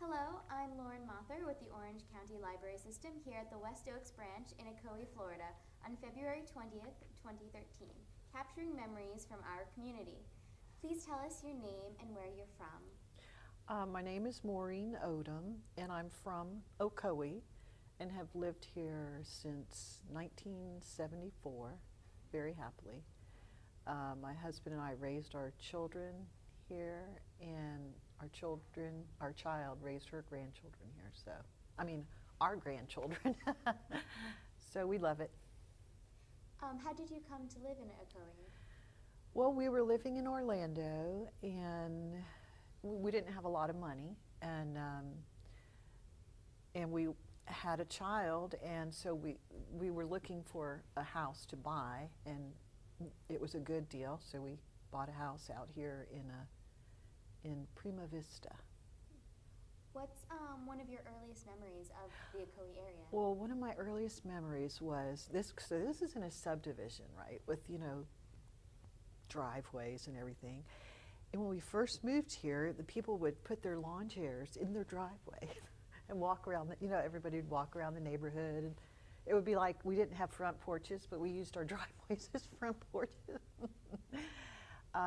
Hello, I'm Lauren Mather with the Orange County Library System here at the West Oaks branch in Ocoee, Florida on February 20th, 2013, capturing memories from our community. Please tell us your name and where you're from. My name is Maureen Odom, and I'm from Ocoee and have lived here since 1974, very happily. My husband and I raised our children here, and our child raised her grandchildren here, our grandchildren. So we love it. How did you come to live in Ocoee? Well, we were living in Orlando, and we didn't have a lot of money, and we had a child, and so we were looking for a house to buy, and it was a good deal, so we bought a house out here in Prima Vista. What's one of your earliest memories of the Ocoee area? Well, one of my earliest memories was this. So this is in a subdivision, right, with driveways and everything. And when we first moved here, the people would put their lawn chairs in their driveway and walk around. Everybody would walk around the neighborhood, and it would be like we didn't have front porches, but we used our driveways as front porches.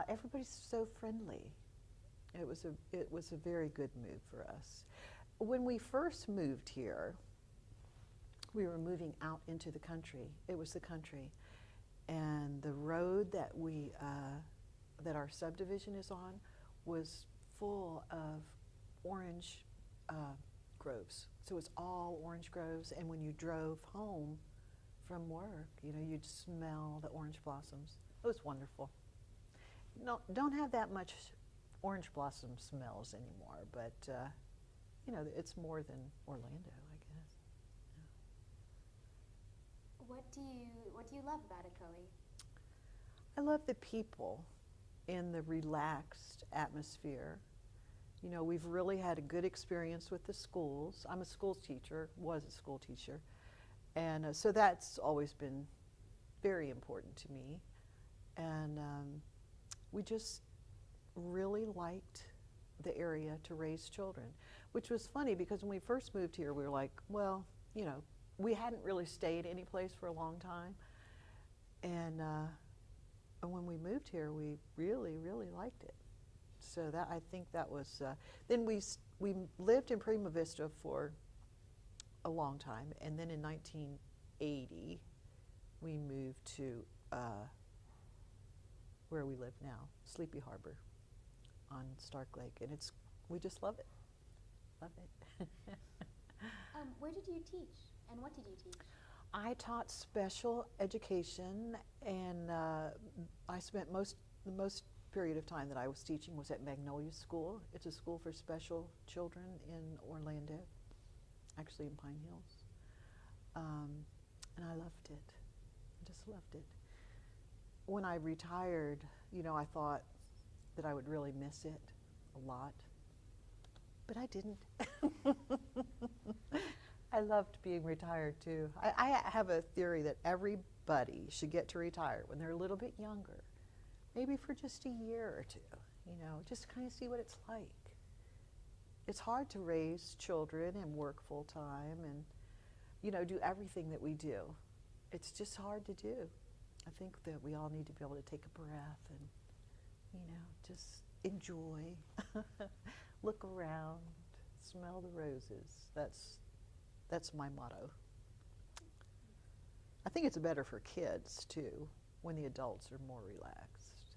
Everybody's so friendly. It was a very good move for us. When we first moved here, we were moving out into the country. It was the country, and the road that that our subdivision is on was full of orange groves. So it's all orange groves, and when you drove home from work, you'd smell the orange blossoms. It was wonderful. No, don't have that much orange blossom smells anymore, but it's more than Orlando, I guess. Yeah. What do you love about Ocoee? I love the people and the relaxed atmosphere. We've really had a good experience with the schools. I'm a school teacher, was a school teacher, and so that's always been very important to me. And we just really liked the area to raise children, which was funny because when we first moved here, we were like, well, we hadn't really stayed any place for a long time, and when we moved here, we really, really liked it. So I think that was. Then we lived in Prima Vista for a long time, and then in 1980, we moved to where we live now, Sleepy Harbor on Stark Lake, and we just love it. Love it. Where did you teach, and what did you teach? I taught special education, and I spent the most period of time that I was teaching was at Magnolia School. It's a school for special children in Orlando, actually in Pine Hills, and I loved it. I just loved it. When I retired, I thought that I would really miss it a lot, but I didn't. I loved being retired too. I have a theory that everybody should get to retire when they're a little bit younger, maybe for just a year or two, just kind of see what it's like. It's hard to raise children and work full time and, do everything that we do. It's just hard to do. I think that we all need to be able to take a breath and, just enjoy, look around, smell the roses. That's my motto. I think it's better for kids too, when the adults are more relaxed.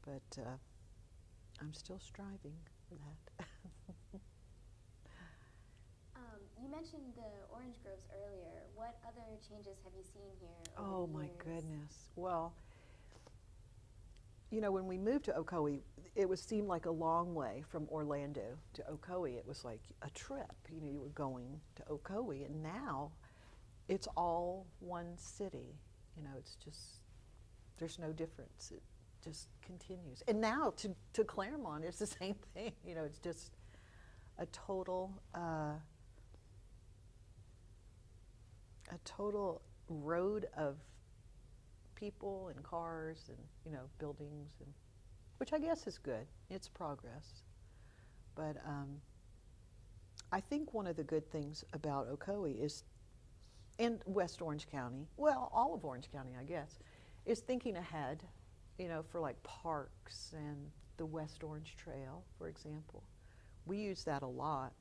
But I'm still striving for that. You mentioned the orange groves earlier. What other changes have you seen here over Oh the my years? goodness. Well, when we moved to Ocoee, it seemed like a long way from Orlando to Ocoee. It was like a trip. You were going to Ocoee, and now it's all one city. It's just, there's no difference. It just continues. And now to Claremont, it's the same thing. It's just a total road of people and cars and buildings, and which I guess is good. It's progress. But I think one of the good things about Ocoee is, and West Orange County, well, all of Orange County, I guess, is thinking ahead, you know, for like parks and the West Orange Trail, for example. We use that a lot.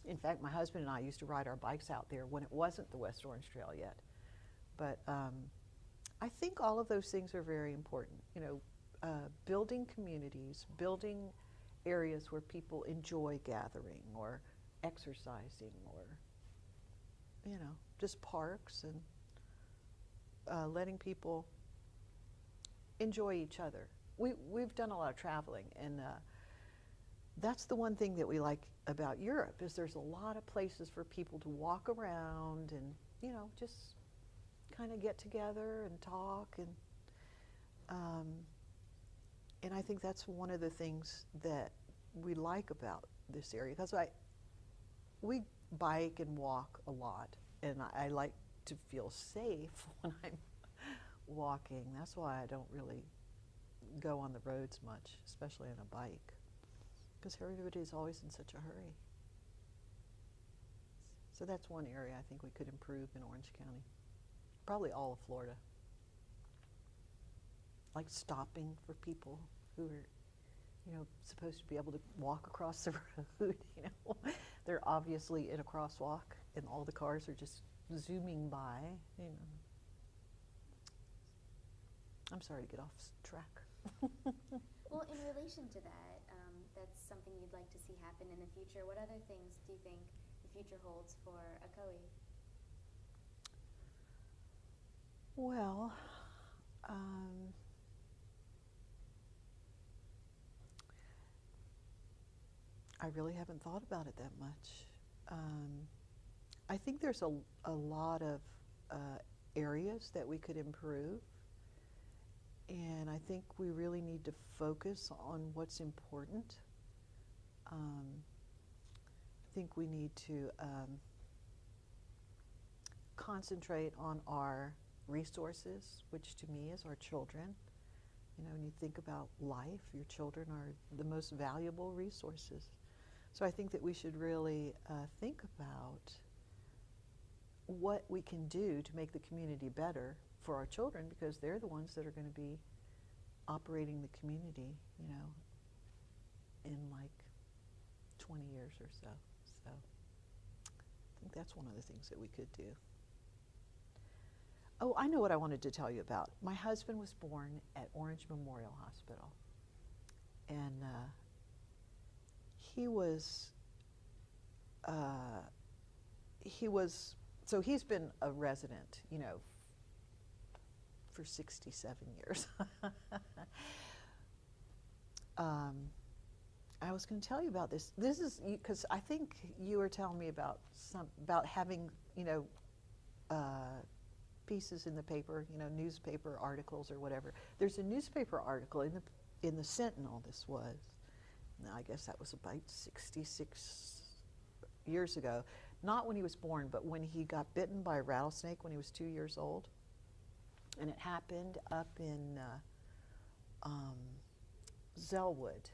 In fact, my husband and I used to ride our bikes out there when it wasn't the West Orange Trail yet. But I think all of those things are very important. You know, building communities, building areas where people enjoy gathering or exercising, or, you know, just parks, and letting people enjoy each other. We've done a lot of traveling, and that's the one thing that we like about Europe, is there's a lot of places for people to walk around and, you know, just kind of get together and talk, and I think that's one of the things that we like about this area, because we bike and walk a lot, and I like to feel safe when I'm walking. That's why I don't really go on the roads much, especially on a bike, because everybody's always in such a hurry. So that's one area I think we could improve in Orange County. Probably all of Florida. Like stopping for people who are, you know, supposed to be able to walk across the road, you know. They're obviously in a crosswalk and all the cars are just zooming by, you know. I'm sorry to get off track. Well, in relation to that, that's something you'd like to see happen in the future. What other things do you think the future holds for Ocoee? Well, I really haven't thought about it that much. I think there's a lot of areas that we could improve, and I think we really need to focus on what's important. I think we need to concentrate on our resources, which to me is our children. You know, when you think about life, your children are the most valuable resources. So I think that we should really think about what we can do to make the community better for our children, because they're the ones that are going to be operating the community, you know, in like 20 years or so. So I think that's one of the things that we could do. Oh, I know what I wanted to tell you about. My husband was born at Orange Memorial Hospital, and so he's been a resident, you know, for 67 years. I was going to tell you about this. This is because I think you were telling me about having, you know, pieces in the paper, you know, newspaper articles or whatever. There's a newspaper article in the Sentinel. This was, now I guess that was about 66 years ago. Not when he was born, but when he got bitten by a rattlesnake when he was 2 years old. And it happened up in Zellwood.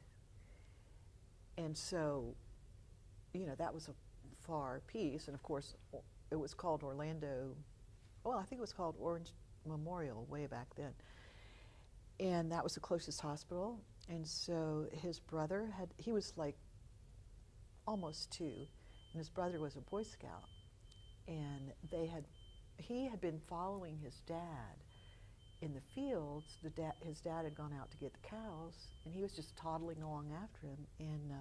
And so, you know, that was a far piece. And of course, it was called Orlando, well, I think it was called Orange Memorial way back then. And that was the closest hospital. And so his brother he was like almost 2, and his brother was a Boy Scout. And he had been following his dad in the fields. His dad had gone out to get the cows, and he was just toddling along after him, and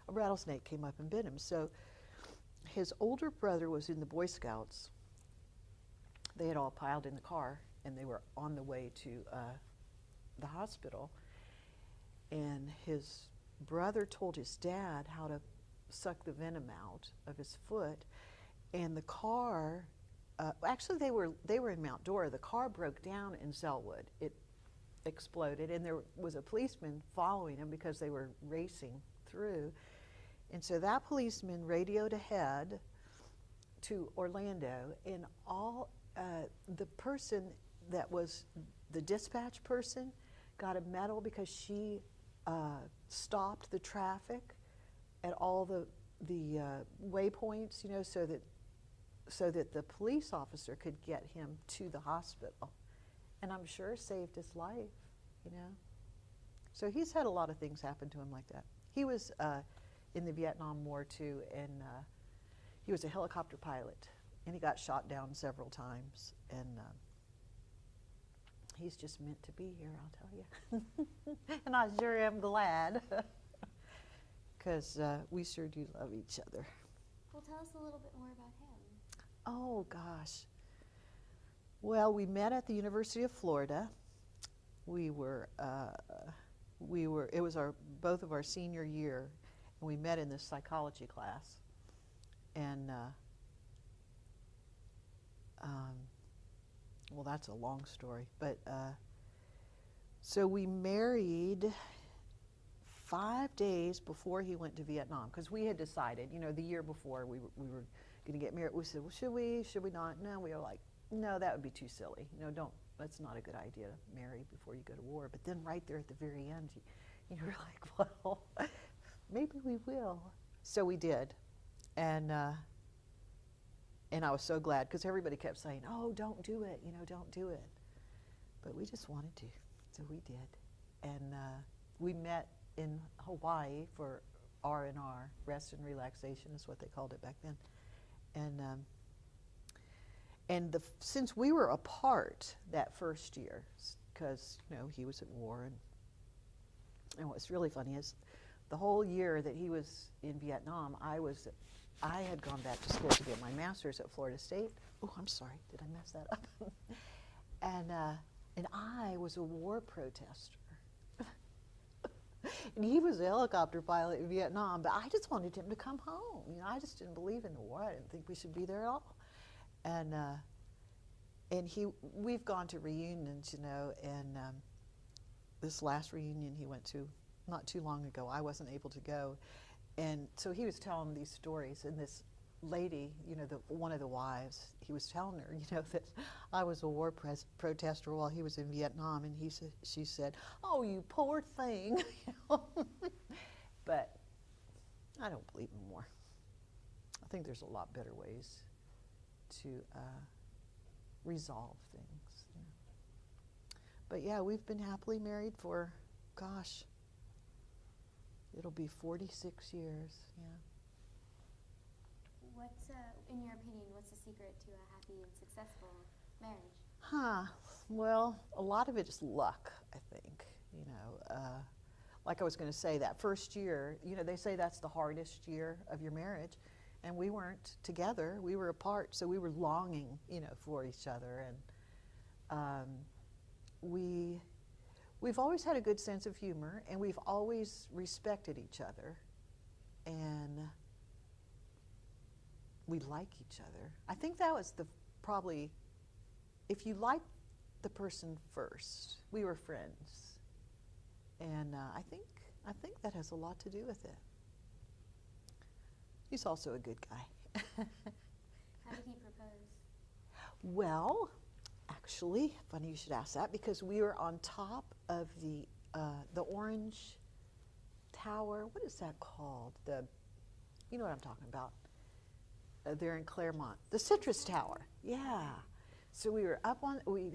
a rattlesnake came up and bit him. So his older brother was in the Boy Scouts. They had all piled in the car, and they were on the way to the hospital. And his brother told his dad how to suck the venom out of his foot, and the car, actually they were in Mount Dora. The car broke down in Zellwood. It exploded, and there was a policeman following him because they were racing through. And so that policeman radioed ahead to Orlando, and the person that was the dispatch person got a medal because she stopped the traffic at all the waypoints, you know, so that the police officer could get him to the hospital, and I'm sure saved his life, you know. So he's had a lot of things happen to him like that. He was in the Vietnam War too, and he was a helicopter pilot, and he got shot down several times, and he's just meant to be here, I'll tell you. And I sure am glad, because we sure do love each other. Well, tell us a little bit more about him. Oh, gosh. Well, we met at the University of Florida. It was both of our senior year, and we met in this psychology class. And, well, that's a long story, but, so we married 5 days before he went to Vietnam, because we had decided, you know, the year before we were going to get married. We said, well, should we not? No, we were like, no, that would be too silly. You know, that's not a good idea to marry before you go to war. But then right there at the very end, you were like, well, maybe we will. So we did. And I was so glad, because everybody kept saying, oh, don't do it, you know, don't do it. But we just wanted to, so we did. And we met in Hawaii for R&R, rest and relaxation is what they called it back then. And since we were apart that first year, because, you know, he was at war, and what's really funny is the whole year that he was in Vietnam, I had gone back to school to get my master's at Florida State. Oh, I'm sorry, did I mess that up? And I was a war protester. And he was a helicopter pilot in Vietnam, but I just wanted him to come home. You know, I just didn't believe in the war. I didn't think we should be there at all. And we've gone to reunions, you know, and this last reunion he went to not too long ago, I wasn't able to go. And so he was telling these stories, and this lady, you know, one of the wives, he was telling her, you know, that I was a war protester while he was in Vietnam, and she said, oh, you poor thing. You know? But I don't believe in war. I think there's a lot better ways to resolve things. You know? But yeah, we've been happily married for, gosh, it'll be 46 years, yeah. What's, in your opinion, what's the secret to a happy and successful marriage? Well, a lot of it is luck, I think. You know, like I was going to say, that first year, you know, they say that's the hardest year of your marriage, and we weren't together, we were apart, so we were longing, you know, for each other, and we've always had a good sense of humor, and we've always respected each other, and we like each other. I think that was probably, if you like the person first, we were friends, and I think that has a lot to do with it. He's also a good guy. How did he propose? Well, actually, funny you should ask that, because we were on top of the orange tower. What is that called? You know what I'm talking about. There in Claremont, the Citrus Tower. Yeah. So we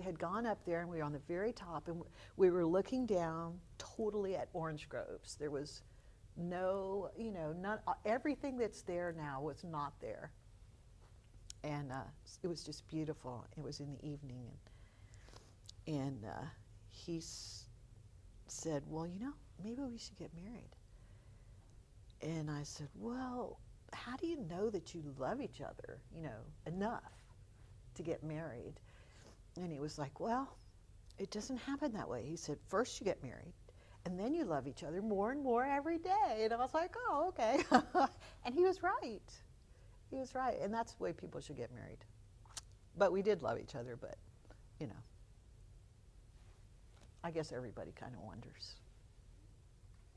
had gone up there, and we were on the very top, and we were looking down totally at orange groves. There was no, you know, everything that's there now was not there. And it was just beautiful. It was in the evening, and he said, well, you know, maybe we should get married. And I said, well, how do you know that you love each other, you know, enough to get married? And he was like, well, it doesn't happen that way. He said, first you get married, and then you love each other more and more every day. And I was like, oh, okay. And he was right. He was right, and that's the way people should get married. But we did love each other, but, you know, I guess everybody kind of wonders.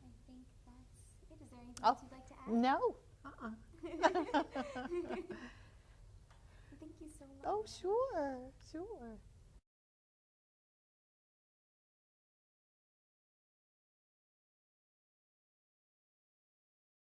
I think that's it. Is there anything else you'd like to add? No. Thank you so much. Oh, sure, sure.